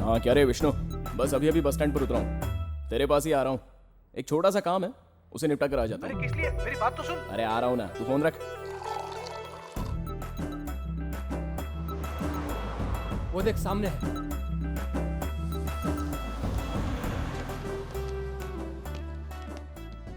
हाँ क्या रे विष्णु, बस अभी अभी बस स्टैंड पर उतरा हूँ, तेरे पास ही आ रहा हूँ। एक छोटा सा काम है, उसे निपटा कर आ जाता हूँ। किस लिए? मेरी बात तो सुन। अरे आ रहा हूँ ना, तू फोन रख। वो देख सामने है।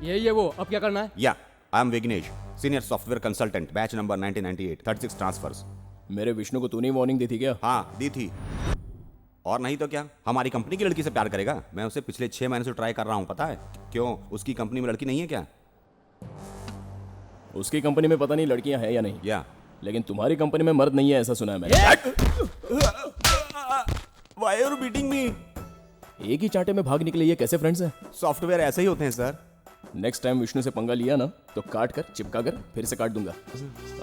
यही है वो, अब क्या करना है? या I am Vighnesh, senior software consultant, batch number 1998, 36 transfers. मेरे विष्णु को तूने वार्निंग दी थी क्या? हाँ दी थी, और नहीं तो क्या, हमारी कंपनी की लड़की से प्यार करेगा? मैं उसे पिछले 6 महीने से ट्राई कर रहा हूँ, पता है क्यों? उसकी कंपनी में लड़की नहीं है क्या? उसकी कंपनी में पता नहीं लड़कियां हैं या नहीं, या लेकिन तुम्हारी कंपनी में मर्द नहीं है ऐसा सुना है मैंने। Why are you beating me? एक ही चांटे में भाग निकले, ये कैसे फ्रेंड्स हैं? सॉफ्टवेयर ऐसे ही होते हैं सर। नेक्स्ट टाइम विष्णु से पंगा लिया ना तो काट कर चिपका कर फिर से काट दूंगा।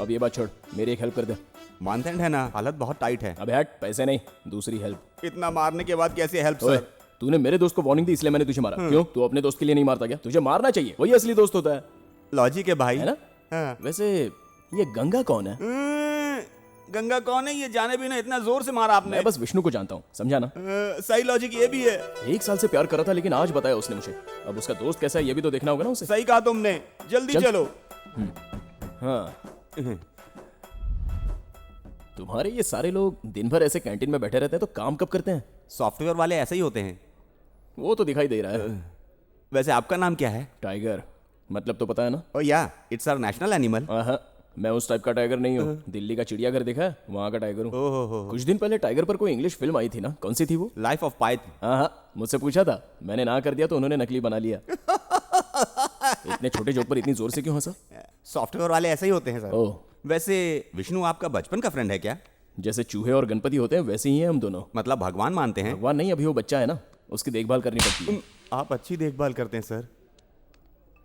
अब ये बात छोड़, मेरी एक हेल्प कर दे। मंथ एंड है ना, हालत बहुत टाइट है। अब हट, पैसे नहीं, दूसरी हेल्प। इतना मारने के बाद कैसे हेल्प ओए, सर? तूने मेरे दोस्त को वार्निंग दी इसलिए मैंने तुझे मारा। क्यों? तू अपने दोस्त के लिए नहीं मारता क्या? तुझे मारना चाहिए, वही असली दोस्त होता है। लॉजिक है भाई, है ना? हाँ। वैसे ये गंगा कौन है? गंगा कौन है ये जाने भी ना, इतना जोर से मारा आपने। मैं बस विष्णु को जानता हूँ, समझा ना? सही लॉजिक ये भी है। 1 साल से प्यार कर रहा था लेकिन आज बताया उसने मुझे। अब उसका दोस्त कैसा है ये भी तो देखना होगा ना उसे। सही कहा तुमने, जल्दी चल। चलो। हाँ, तुम्हारे ये सारे लोग दिन भर ऐसे कैंटीन में बैठे रहते हैं तो काम कब करते हैं? सॉफ्टवेयर वाले ऐसे ही होते हैं। वो तो दिखाई दे रहा है। वैसे आपका नाम क्या है? टाइगर, मतलब तो पता है ना? ओ या, इट्स आवर नेशनल एनिमल। हाँ, मैं उस टाइप का टाइगर नहीं हूँ। दिल्ली का चिड़ियाघर देखा है, वहाँ का टाइगर हूँ। कुछ दिन पहले टाइगर पर कोई इंग्लिश फिल्म आई थी ना, कौन सी थी वो? Life of Python. हाँ, मुझसे पूछा था, मैंने ना कर दिया तो उन्होंने नकली बना लिया। इतने छोटे जोक पर इतनी जोर से क्यों हंसा? सॉफ्टवेयर वाले ऐसे ही होते हैं सर। ओह, वैसे विष्णु आपका बचपन का फ्रेंड है क्या? जैसे चूहे और गणपति होते हैं वैसे ही हैं हम दोनों। मतलब भगवान मानते हैं? भगवान नहीं, अभी वो बच्चा है ना, उसकी देखभाल करनी पड़ती है। आप अच्छी देखभाल करते हैं सर।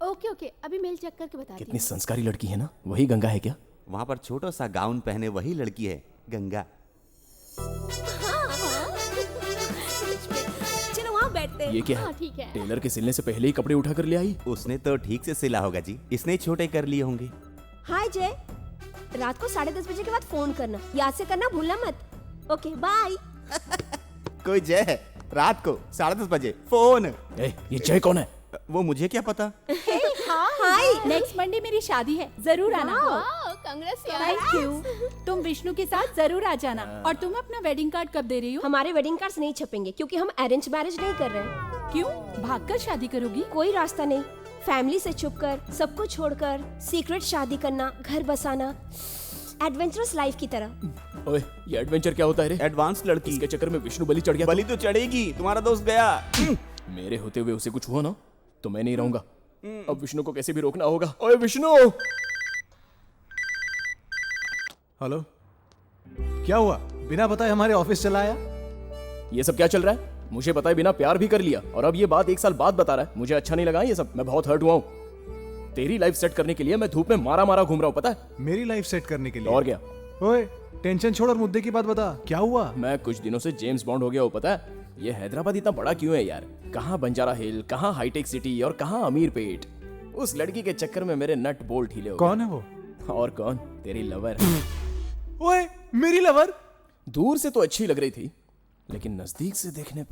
ओके ओके, अभी मेल चेक करके बताती कितनी संस्कारी लड़की है ना। वही गंगा है क्या? वहां पर छोटा सा गाउन पहने वही लड़की है गंगा। चलो वहाँ बैठते हैं। ये क्या है? हाँ ठीक है। टेलर के सिलने से पहले ही कपड़े उठा कर ले आई। उसने तो ठीक से सिला होगा जी, इसने छोटे कर लिए होंगे। हाय जय, रात को 10:30 बजे के बाद फोन करना, याद से करना भूलना मत। Okay bye. कोई जय है रात को 10:30 बजे फोन? ये जय कौन है? वो मुझे क्या पता। हाय, नेक्स्ट मंडे मेरी शादी है, जरूर आना। Thank you. तुम विष्णु के साथ जरूर आ जाना। और तुम अपना वेडिंग कार्ड कब दे रही हो? हमारे वेडिंग कार्ड्स नहीं छपेंगे क्योंकि हम अरेंज मैरिज नहीं कर रहे हैं। क्यों? भागकर शादी करोगी? कोई रास्ता नहीं, फैमिली से छुपकर, सब कुछ छोड़कर सीक्रेट शादी करना, घर बसाना, एडवेंचरस लाइफ की तरह। ओए, ये एडवेंचर क्या होता है रे? एडवांस लड़की। इसके चक्कर में विष्णु बलि चढ़ गया। बलि तो चढ़ेगी, तुम्हारा दोस्त गया। मेरे होते हुए उसे कुछ हुआ ना तो मैं नहीं रहूंगा। अब विष्णु को कैसे भी रोकना होगा। ओए विष्णु! हेलो, क्या हुआ? बिना बताए हमारे ऑफिस चला आया? ये सब क्या चल रहा है? मुझे बताए बिना प्यार भी कर लिया और अब ये बात 1 साल बाद बता रहा है। मुझे अच्छा नहीं लगा ये सब, मैं बहुत हर्ट हुआ हूँ। तेरी लाइफ सेट करने के लिए मैं धूप में मारा मारा घूम रहा हूँ, पता है? मेरी लाइफ सेट करने के लिए? और क्या? ओए, टेंशन छोड़ और मुद्दे की बात बता, क्या हुआ? मैं कुछ दिनों से जेम्स बॉन्ड हो गया हूँ, पता है? ये हैदराबाद इतना बड़ा क्यों है यार? कहाँ बंजारा हिल, कहाँ हाईटेक सिटी और कहाँ अमीर पेट। उस लड़की के चक्कर में मेरे नट बोल्ट हिले हो गए। कौन है वो? और कौन? तेरी लवर। ओए, मेरी लवर? दूर से तो अच्छी लग रही थी लेकिन नजदीक से देखने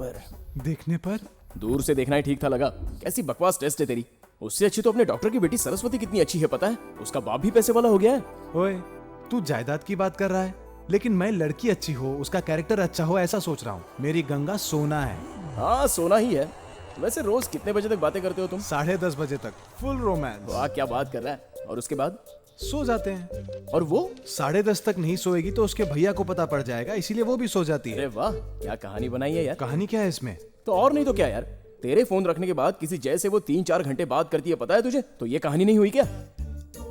पर दूर से देखना ही ठीक था लगा। कैसी बकवास टेस्ट है तेरी। उससे अच्छी तो अपने डॉक्टर की बेटी सरस्वती कितनी अच्छी है, पता है? उसका बाप भी पैसे वाला हो गया है। ओए, तू जायदाद की बात कर रहा है, लेकिन मैं लड़की अच्छी हो, उसका कैरेक्टर अच्छा हो ऐसा सोच रहा हूँ। मेरी गंगा सोना है। हाँ, सोना ही है। वैसे रोज कितने बजे तक बातें करते हो तुम? 10:30 बजे तक फुल रोमांस। वाह, क्या बात कर रहा है। और उसके बाद? सो जाते हैं। और वो 10:30 तक नहीं सोएगी तो उसके भैया को पता पड़ जाएगा, इसीलिए वो भी सो जाती अरे है। वाह, क्या कहानी बनाई है यार। कहानी क्या है इसमें? तो और नहीं तो क्या यार, तेरे फोन रखने के बाद किसी जय से वो 3-4 घंटे बात करती है, पता है तुझे? तो ये कहानी नहीं हुई क्या?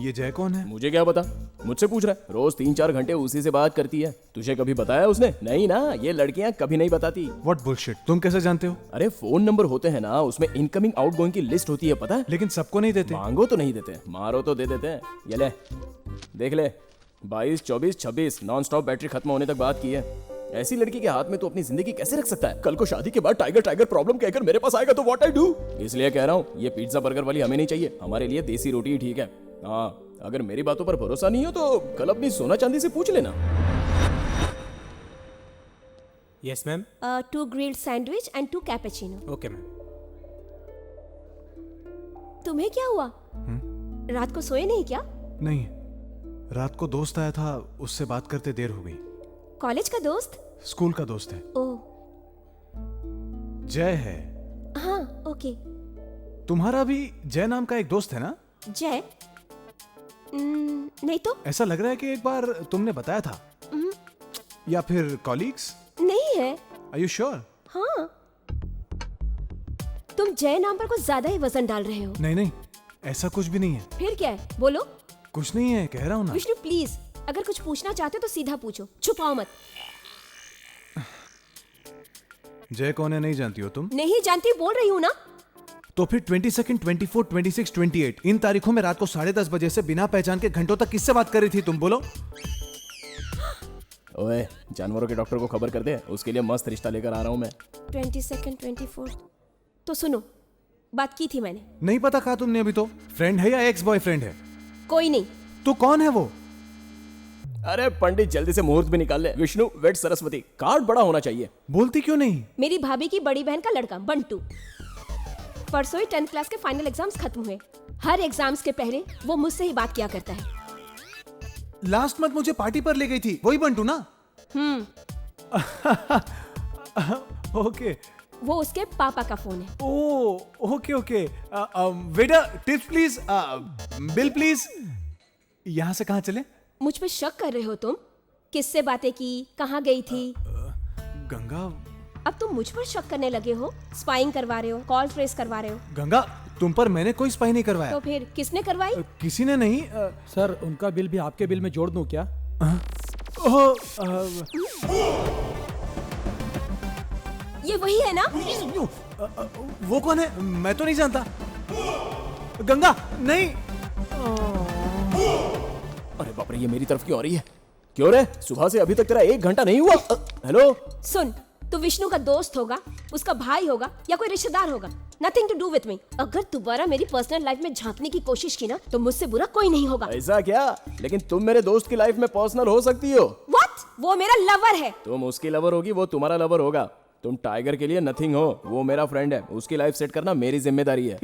ये जय कौन है? मुझे क्या पता, मुझसे पूछ रहा है। रोज 3-4 घंटे उसी से बात करती है। तुझे कभी बताया उसने? नहीं ना, ये लड़कियां कभी नहीं बताती। व्हाट बुलशिट, तुम कैसे जानते हो? अरे फोन नंबर होते हैं ना, उसमें इनकमिंग आउटगोइंग की लिस्ट होती है, पता है? लेकिन सबको नहीं देते। मांगो तो नहीं देते, मारो तो दे देते हैं। ये ले, देख ले, 22, 24, 26 नॉन स्टॉप बैटरी खत्म होने तक बात की है। ऐसी लड़की के हाथ में तो अपनी जिंदगी कैसे रख सकता है? कल को शादी के बाद टाइगर टाइगर प्रॉब्लम कहकर मेरे पास आएगा तो व्हाट आई डू? इसलिए कह रहा हूँ, ये पिज्जा बर्गर वाली हमें नहीं चाहिए। हमारे लिए देसी रोटी ही ठीक है। हाँ, अगर मेरी बातों पर भरोसा नहीं हो तो कल अपनी सोना चांदी से पूछ लेना। Yes ma'am. 2 grilled sandwich and 2 cappuccino. Okay ma'am. तुम्हें क्या हुआ? रात को सोए नहीं क्या? नहीं, रात को दोस्त आया था, उससे बात करते देर हो गई. कॉलेज का दोस्त? स्कूल का दोस्त है, ओह जय है. हाँ, ओके. तुम्हारा भी जय नाम का एक दोस्त है ना? जय? नहीं तो. ऐसा लग रहा है कि एक बार तुमने बताया था. या फिर कॉलीग्स? नहीं है. Are you sure? हाँ. तुम जय नाम पर कुछ ज्यादा ही वजन डाल रहे हो. नहीं नहीं, ऐसा कुछ भी नहीं है. फिर क्या है? बोलो. कुछ नहीं है, कह रहा हूँ ना. विष्णु प्लीज, अगर कुछ पूछना चाहते हो तो सीधा पूछो, छुपाओ मत. जय कौन है नहीं जानती हो तुम? नहीं जानती बोल रही हूँ ना. तो फिर 22, 24, 26, 28 इन तारीखों में रात को 10:30 बजे से बिना पहचान के घंटों तक किससे बात कर रही थी तुम? बोलो. ओए, जानवरों के डॉक्टर को खबर कर दे, उसके लिए मस्त रिश्ता लेकर आ रहा हूँ मैं. 22, 24. तो सुनो, बात की थी मैंने. नहीं पता कहा तुमने अभी तो. फ्रेंड है या एक्स बॉयफ्रेंड है? कोई नहीं. तो कौन है वो? अरे पंडित जल्दी से मुहूर्त भी निकाल ले. विष्णु वेट सरस्वती, कार्ड बड़ा होना चाहिए. बोलती क्यों नहीं? मेरी भाभी की बड़ी बहन का लड़का बंटू. परसों ही 10th क्लास के फाइनल एग्जाम्स खत्म हुए. हर एग्जाम्स के पहले वो मुझसे ही बात किया करता है. लास्ट मंथ मुझे पार्टी पर ले गई थी, वही बंटू ना? ओके. वो उसके पापा का फोन है. Oh okay okay. Waiter tips please. Bill please. यहाँ से कहाँ चले? मुझ पे शक कर रहे हो तुम? किससे बातें की, कहाँ गई थी? गंगा. अब तुम मुझ पर शक करने लगे हो, स्पाइंग करवा रहे हो, कॉल ट्रेस करवा रहे हो। गंगा, तुम पर मैंने कोई स्पाई नहीं करवाया। तो फिर किसने करवाई? किसी ने नहीं। सर उनका बिल भी आपके बिल में जोड़ दूं क्या? ये वही है ना? वो कौन है? मैं तो नहीं जानता। गंगा नहीं। अरे बाप रे, ये मेरी तरफ क्यों आ रही है? क्यों रे, सुबह से अभी तक तेरा 1 घंटा नहीं हुआ? हेलो सुन, तू विष्णु का दोस्त होगा, उसका भाई होगा या कोई रिश्तेदार होगा, nothing to do with me. अगर दोबारा मेरी पर्सनल लाइफ में झांकने की कोशिश की ना तो मुझसे बुरा कोई नहीं होगा। ऐसा क्या? लेकिन तुम मेरे दोस्त की लाइफ में पर्सनल हो सकती हो। व्हाट? वो मेरा लवर है। तुम उसकी लवर होगी, वो तुम्हारा लवर होगा। तुम टाइगर के लिए नथिंग हो, वो मेरा फ्रेंड है। उसकी लाइफ सेट करना मेरी जिम्मेदारी है।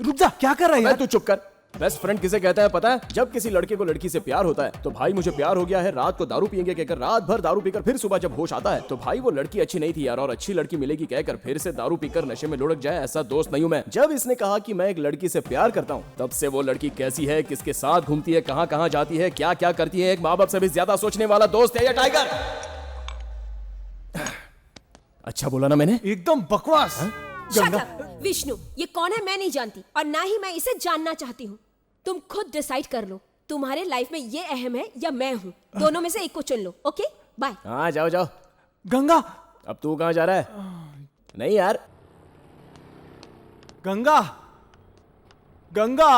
रुक जा, क्या कर रहा है यार? तू चुप कर। बेस्ट फ्रेंड किसे कहता है पता है? जब किसी लड़के को लड़की से प्यार होता है तो भाई मुझे प्यार हो गया है, रात को दारू पियेंगे कहकर रात भर दारू पीकर फिर सुबह जब होश आता है तो भाई वो लड़की अच्छी नहीं थी यार और अच्छी लड़की मिलेगी कहकर फिर से दारू पीकर नशे में लुढ़क जाए, ऐसा दोस्त नहीं हूं मैं। जब इसने कहा कि मैं एक लड़की से प्यार करता हूं तब से वो लड़की कैसी है, किसके साथ घूमती है, कहां कहां जाती है, क्या क्या करती है, एक माँ बाप से भी ज्यादा सोचने वाला दोस्त है ये टाइगर। अच्छा बोला ना मैंने? एकदम बकवास। Shut up! विष्णु, ये कौन है मैं नहीं जानती और ना ही मैं इसे जानना चाहती हूँ। तुम खुद डिसाइड कर लो, तुम्हारे लाइफ में ये अहम है या मैं हूँ। दोनों में से एक को चुन लो। Okay, bye. हाँ जाओ जाओ। गंगा, अब तू कहां जा रहा है? नहीं यार, गंगा, गंगा।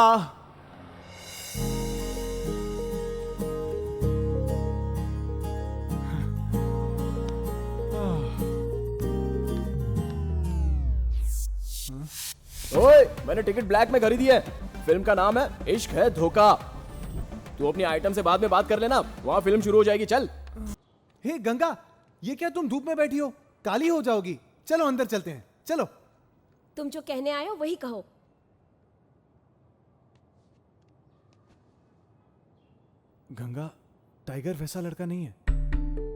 ओए, मैंने टिकट ब्लैक में खरीदी है। फिल्म का नाम है इश्क है धोखा। तू अपनी आइटम से बाद में बात कर लेना, वहां फिल्म शुरू हो जाएगी। चल। हे गंगा, ये क्या तुम धूप में बैठी हो? काली हो जाओगी। चलो अंदर चलते हैं, चलो। तुम जो कहने आए हो वही कहो। गंगा, टाइगर वैसा लड़का नहीं है,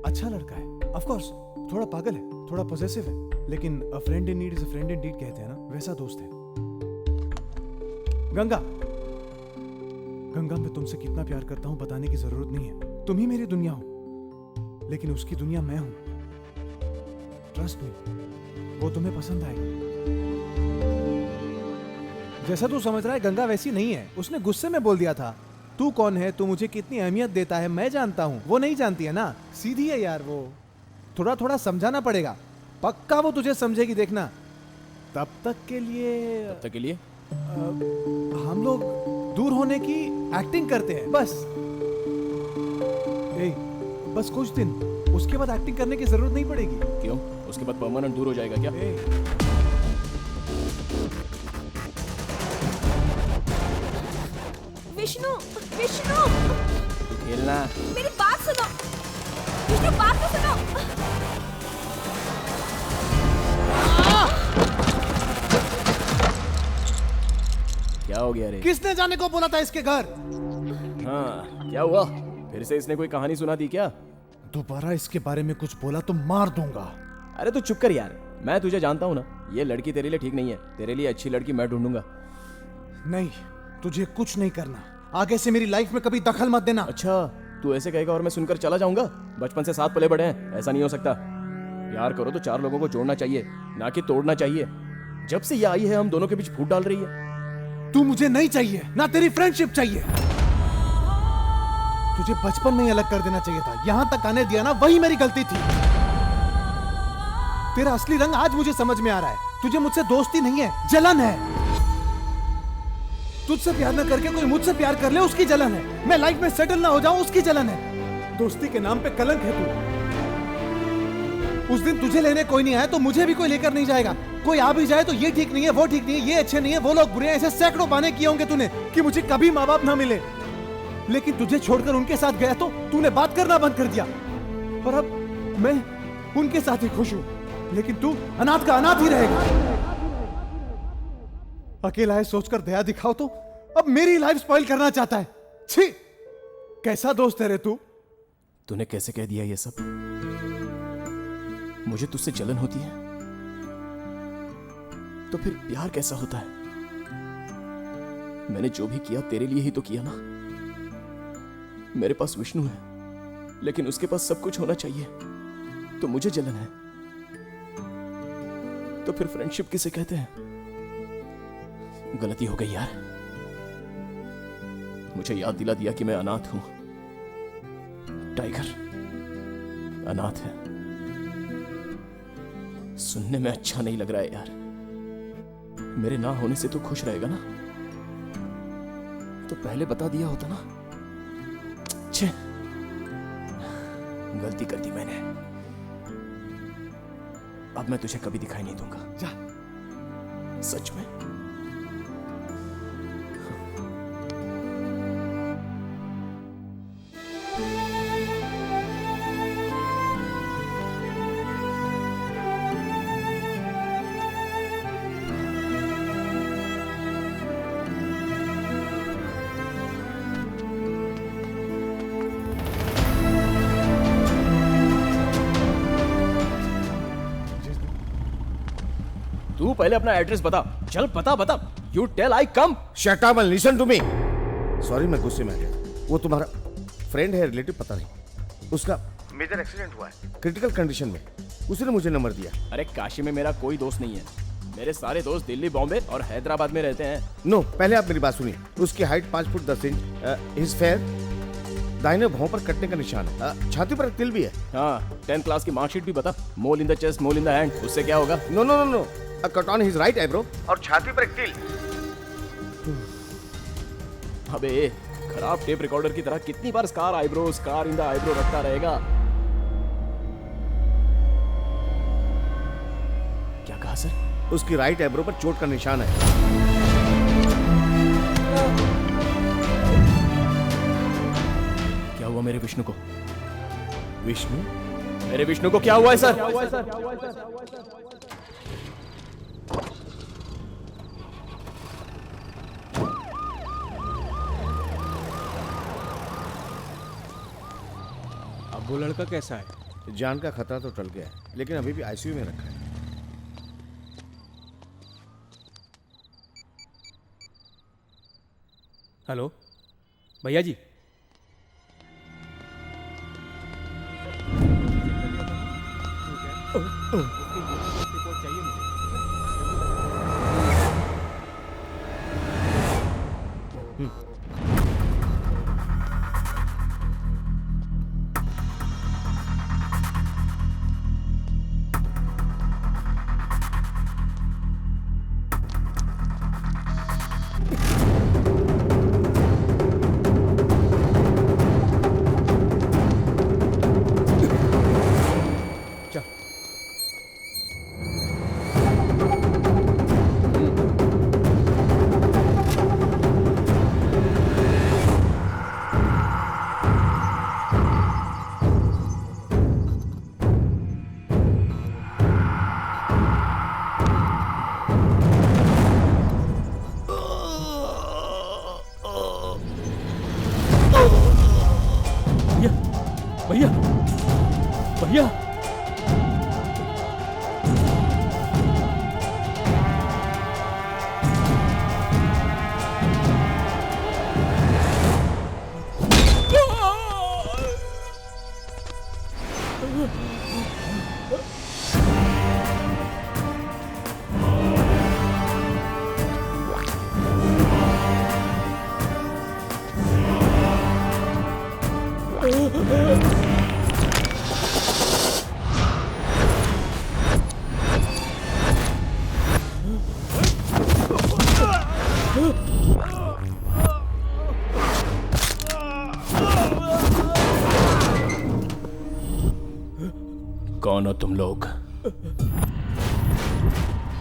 अच्छा लड़का है। ऑफ कोर्स थोड़ा पागल है, थोड़ा पॉसेसिव है, लेकिन a friend in need is a friend in deed कहते हैं ना, वैसा दोस्त है। गंगा, गंगा मैं तुमसे कितना प्यार करता हूं बताने की जरूरत नहीं है। तुम ही मेरी दुनिया हो, लेकिन उसकी दुनिया मैं हूं। ट्रस्ट मी, वो तुम्हें पसंद आएगा। जैसा तू समझ रहा है गंगा वैसी नहीं है। उसने गुस्से में बोल दिया था। तू कौन है, तू मुझे कितनी अहमियत देता है मैं जानता हूं। वो नहीं जानती है ना, सीधी है यार वो। थोड़ा थोड़ा समझाना पड़ेगा, पक्का वो तुझे समझेगी, देखना। तब तक के लिए हम लोग दूर होने की एक्टिंग करते हैं बस। बस कुछ दिन, उसके बाद एक्टिंग करने की जरूरत नहीं पड़ेगी। क्यों? उसके बाद परमानेंट दूर हो जाएगा क्या? विष्णु, विष्णु, खेलना। मेरी बात सुनो। विष्णु, बात तो सुनो। क्या हो गया रे? किसने जाने को बोला था इसके घर? हाँ, क्या हुआ? फिर से इसने कोई कहानी सुना दी क्या? दोबारा इसके बारे में कुछ बोला तो मार दूंगा। अरे तू चुप कर यार, मैं तुझे जानता हूँ ना, ये लड़की तेरे लिए ठीक नहीं है। तेरे लिए अच्छी लड़की मैं ढूंढूंगा। नहीं, तुझे कुछ नहीं करना। आगे से मेरी लाइफ में कभी दखल मत देना। अच्छा, तू ऐसे कहेगा और मैं सुनकर चला जाऊंगा? बचपन से साथ पले बड़े हैं, ऐसा नहीं हो सकता। प्यार करो तो 4 लोगों को जोड़ना चाहिए, ना कि तोड़ना चाहिए। जब से ये आई है हम दोनों के बीच फूट डाल रही है। तू मुझे नहीं चाहिए, ना तेरी फ्रेंडशिप चाहिए। तुझे बचपन में ही अलग कर देना चाहिए था। यहां तक आने दिया ना, वही मेरी गलती थी। तेरा असली रंग आज मुझे समझ में आ रहा है। तुझे मुझसे दोस्ती नहीं है, जलन है। तुझसे प्यार न करके कोई मुझसे प्यार कर ले, उसकी जलन है। मैं लाइफ में सेटल ना हो जाऊं, उसकी जलन है। दोस्ती के नाम पे कलंक है तू। उस दिन तुझे लेने कोई नहीं आया तो मुझे भी कोई लेकर नहीं जाएगा। कोई आ भी जाए तो ये ठीक नहीं है, वो ठीक नहीं है, ये अच्छे नहीं है, वो लोग बुरे हैं। ऐसे सैकड़ों बहाने किए होंगे तूने कि मुझे कभी माँ बाप ना मिले। लेकिन तुझे छोड़कर उनके साथ गया तो तूने बात करना बंद कर दिया। और अब मैं उनके साथ ही खुश हूं, लेकिन तू अनाथ का अनाथ ही रहेगा। अकेला है सोचकर दया दिखाओ तो अब मेरी लाइफ स्पॉइल करना चाहता है। छी, कैसा दोस्त है रे तू। तूने कैसे कह दिया ये सब? मुझे तुझसे जलन होती है तो फिर प्यार कैसा होता है? मैंने जो भी किया तेरे लिए ही तो किया ना। मेरे पास विष्णु है, लेकिन उसके पास सब कुछ होना चाहिए तो मुझे जलन है। तो फिर फ्रेंडशिप किसे कहते हैं? गलती हो गई यार। मुझे याद दिला दिया कि मैं अनाथ हूं। टाइगर अनाथ है। सुनने में अच्छा नहीं लग रहा है यार। मेरे ना होने से तो खुश रहेगा ना? तो पहले बता दिया होता ना। छे, गलती कर दी मैंने। अब मैं तुझे कभी दिखाई नहीं दूंगा। जा। सच में। तू पहले अपना एड्रेस बता। चल बता। You tell I come. Shut up and listen to me. Sorry, मैं गुस्से में आ गया। वो तुम्हारा फ्रेंड है, रिलेटिव पता नहीं। उसका मेजर एक्सीडेंट हुआ है, क्रिटिकल कंडीशन में। उसने मुझे नंबर दिया। अरे काशी में मेरा कोई दोस्त नहीं है। मेरे सारे दोस्त दिल्ली, बॉम्बे और हैदराबाद में रहते हैं। नो, पहले आप मेरी बात सुनिए। उसकी height 5 foot 10 inch, his fair, दाहिने भौं पर कटने का निशान है, छाती पर एक तिल भी है। हाँ, 10th क्लास की मार्कशीट भी बता। Mole in the chest, mole in the hand. उससे क्या होगा? No no no no, a cut on his right eyebrow और छाती पर एक तिल। अबे खराब टेप रिकॉर्डर की तरह कितनी बार स्कार इन द आईब्रो रखता रहेगा? क्या कहा सर? उसकी राइट आईब्रो पर चोट का निशान है। क्या हुआ मेरे विष्णु को? विष्णु? मेरे विष्णु को क्या हुआ है सर? अब वो लड़का कैसा है? जान का खतरा तो टल गया है, लेकिन अभी भी आईसीयू में रखा है। हेलो भैया जी। कौन हो तुम लोग?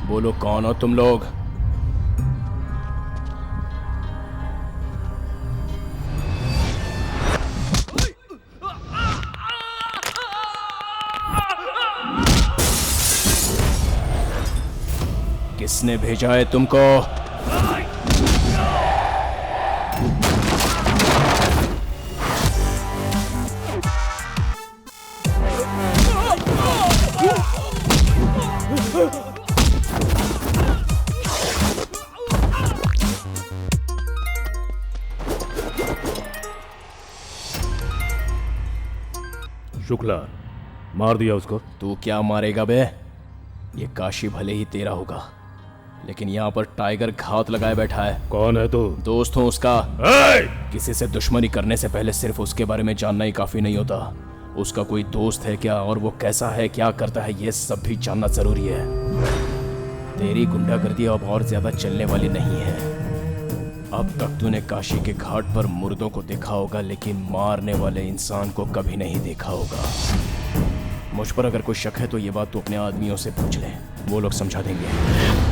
बोलो कौन हो तुम लोग? किसने भेजा है तुमको? शुक्ला, मार दिया उसको। तू क्या मारेगा बे? ये काशी भले ही तेरा होगा, लेकिन यहाँ पर टाइगर घात लगाए बैठा है। कौन है तू? दोस्त हूँ उसका। ए! किसी से दुश्मनी करने से पहले सिर्फ उसके बारे में जानना ही काफी नहीं होता। उसका कोई दोस्त है क्या, और वो कैसा है, क्या करता है, ये सब भी जानना जरूरी है। तेरी गुंडागर्दी अब और ज्यादा चलने वाली नहीं है। अब तक तूने काशी के घाट पर मुर्दों को देखा होगा, लेकिन मारने वाले इंसान को कभी नहीं देखा होगा। मुझ पर अगर कोई शक है तो ये बात तू अपने आदमियों से पूछ ले, वो लोग समझा देंगे।